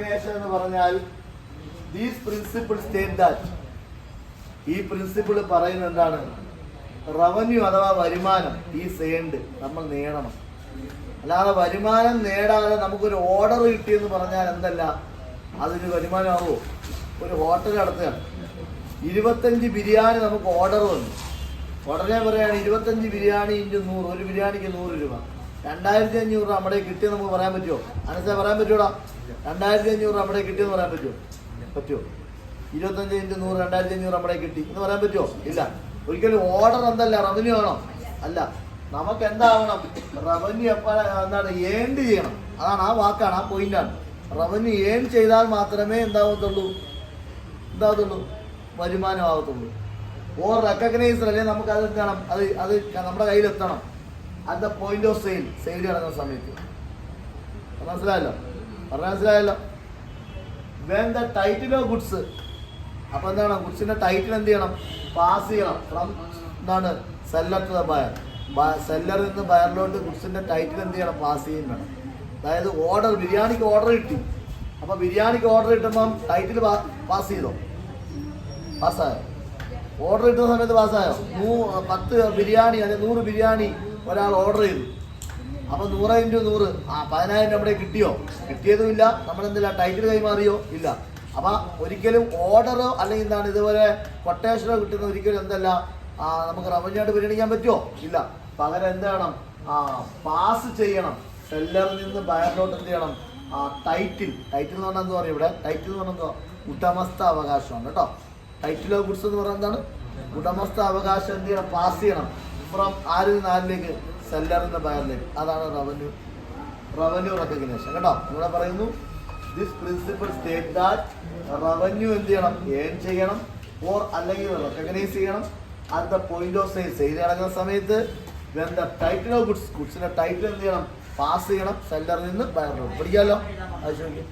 Recognition എന്ന് പറഞ്ഞാൽ these principle state that, ഈ പ്രിൻസിപ്പിൾ പറയുന്നത് എന്താണ്? റവന്യൂ അഥവാ വരുമാനം ഈസ് ഏൺഡ്, നമ്മൾ നേടണം. അല്ലാതെ വരുമാനം നേടാതെ നമുക്കൊരു ഓർഡർ കിട്ടിയെന്ന് പറഞ്ഞാൽ എന്തല്ല, അതൊരു വരുമാനമാകുമോ? ഒരു ഹോട്ടൽ നടത്തുകയാണ്, 25 ബിരിയാണി നമുക്ക് ഓർഡർ വന്നു. ഉടനെ പറയുകയാണ് 25 ബിരിയാണി ഇൻറ്റു 100, ഒരു ബിരിയാണിക്ക് 100 രൂപ, 2500 രൂപ നമ്മുടെ കിട്ടിയെന്ന് നമുക്ക് പറയാൻ പറ്റുമോ? മനസ്സിലാ പറയാൻ പറ്റൂടാ? 2500 നമ്മുടെ കിട്ടിയെന്ന് പറയാൻ പറ്റുമോ? 25 ഇൻറ്റു 100 2500 നമ്മുടെ കിട്ടി എന്ന് പറയാൻ പറ്റുമോ? ഇല്ല. ഒരിക്കലും ഓർഡർ എന്തല്ല, റവന്യൂ ആണോ? അല്ല. നമുക്ക് എന്താവണം? റവന്യൂ എന്താണ്? ഏൺഡ് ചെയ്യണം. അതാണ്, ആ വാക്കാണ്, ആ പോയിന്റാണ്. റവന്യൂ ഏൺ ചെയ്താൽ മാത്രമേ എന്താവത്തുള്ളൂ, വരുമാനം ആവത്തുള്ളൂ. ഓർ റെക്കഗ്നൈസ്, അല്ലെങ്കിൽ നമുക്ക് അത് എത്തണം, അത് നമ്മുടെ കയ്യിലെത്തണം. At the point of sale നടക്കുന്ന സമയത്ത്. മനസ്സിലായല്ലോ? മനസ്സിലായല്ലോ? When the title of goods, അപ്പൊ എന്താണ്? ഗുഡ്സിന്റെ ടൈറ്റിൽ എന്ത് ചെയ്യണം? പാസ് ചെയ്യണം. ഫ്രം എന്താണ്? Seller to the buyer. സെല്ലറിൽ നിന്ന് ബയറിലോട്ട് ഗുഡ്സിന്റെ ടൈറ്റിൽ എന്ത് ചെയ്യണം? പാസ് ചെയ്യും വേണം. അതായത് ഓർഡർ, ബിരിയാണിക്ക് ഓർഡർ കിട്ടി. അപ്പൊ ബിരിയാണിക്ക് ഓർഡർ കിട്ടുമ്പം ടൈറ്റിൽ പാസ് ചെയ്തോ? പാസ്സായോ? ഓർഡർ കിട്ടുന്ന സമയത്ത് പാസ്സായോ? 10 ബിരിയാണി അല്ലെങ്കിൽ 100 ബിരിയാണി ഒരാൾ ഓർഡർ ചെയ്തു. അപ്പൊ 100 ഇൻറ്റു 100 10,000 നമ്മുടെ കിട്ടിയോ? കിട്ടിയതുമില്ല. നമ്മളെന്തില്ല, ടൈറ്റിൽ കൈമാറിയോ? ഇല്ല. അപ്പൊ ഒരിക്കലും ഓർഡറോ അല്ലെങ്കിൽ എന്താണ് ഇതുപോലെ കൊട്ടേഷനോ കിട്ടുന്ന ഒരിക്കലും എന്തല്ല നമുക്ക് റവന്യൂ ആയിട്ട് പരിഗണിക്കാൻ പറ്റുമോ? ഇല്ല. പകരം എന്ത് വേണം? പാസ് ചെയ്യണം. സെല്ലറിൽ നിന്ന് ബയറിലോട്ട് എന്ത് ചെയ്യണം? ടൈറ്റിൽ എന്ന് പറഞ്ഞാൽ എന്താ പറയുക ഇവിടെ? ടൈറ്റിൽ എന്ന് പറഞ്ഞാൽ എന്തോ? ഉടമസ്ഥ അവകാശമാണ് കേട്ടോ. ടൈറ്റിൽ ഓഫ് ഗുഡ്സ് എന്ന് പറയുന്നത് എന്താണ്? ഉടമസ്ഥ അവകാശം എന്ത് ചെയ്യണം? പാസ് ചെയ്യണം. ഫ്രം ആരിൽ നിന്ന് ആരിലേക്ക്? സെല്ലറിൽ നിന്ന് ബയറിലേക്ക്. അതാണ് റവന്യൂ റെക്കഗ്നേഷൻ കേട്ടോ. ഇവിടെ പറയുന്നു this principle state that revenue എന്ത് ചെയ്യണം? ഏൺ ചെയ്യണം, ഓർ അല്ലെങ്കിൽ റെക്കഗ്നൈസ് ചെയ്യണം at the point of sale നടക്കുന്ന സമയത്ത്. വെൻ ദ ടൈറ്റിൽ ഓഫ് ഗുഡ്സിന്റെ ടൈറ്റിൽ എന്ത് ചെയ്യണം? പാസ് ചെയ്യണം സെല്ലറിൽ നിന്ന് ബയറിലോട്ട്. പഠിക്കാമല്ലോ? അത് ചോദിക്കും.